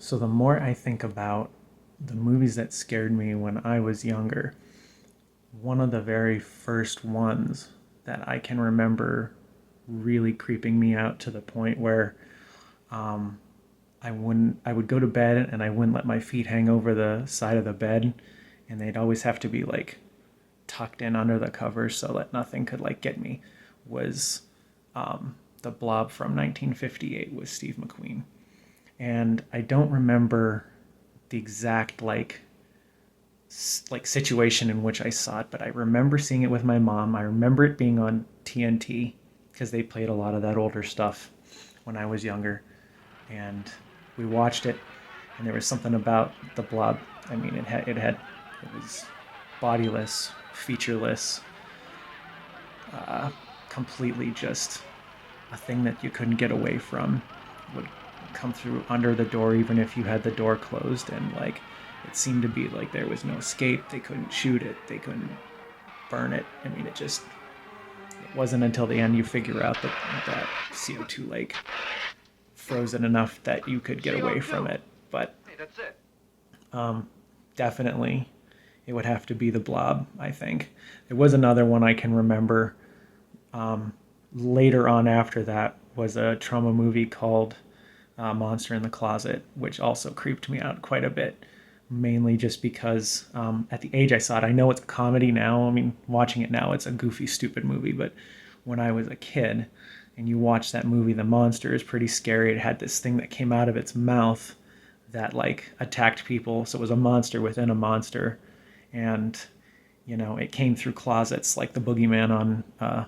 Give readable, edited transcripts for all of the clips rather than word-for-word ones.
So the more I think about the movies that scared me when I was younger, one of the very first ones that I can remember really creeping me out to the point where um, I would go to bed and I wouldn't let my feet hang over the side of the bed, and they'd always have to be like tucked in under the covers so that nothing could like get me. Was the Blob from 1958 with Steve McQueen, and I don't remember the exact like situation in which I saw it, but I remember seeing it with my mom. I remember it being on TNT because they played a lot of that older stuff when I was younger, and we watched it. And there was something about the Blob. I mean, it was bodiless, featureless, uh, completely just a thing that you couldn't get away from. It would come through under the door even if you had the door closed, and like it seemed to be like there was no escape. They couldn't shoot it, they couldn't burn it. I mean, it wasn't until the end you figure out that CO2 lake frozen enough that you could get away from it. But Hey, that's it. um, definitely it would have to be the Blob, I think. There was another one I can remember um, later on after that was a trauma movie called Monster in the Closet, which also creeped me out quite a bit, mainly just because at the age I saw it, I know it's a comedy now. I mean, watching it now, it's a goofy, stupid movie, but when I was a kid and you watch that movie, the monster is pretty scary. It had this thing that came out of its mouth that like attacked people. So it was a monster within a monster. And it came through closets like the boogeyman on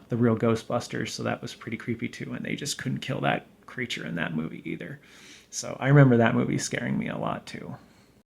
the real Ghostbusters. So that was pretty creepy too. And they just couldn't kill that creature in that movie either. So I remember that movie scaring me a lot too.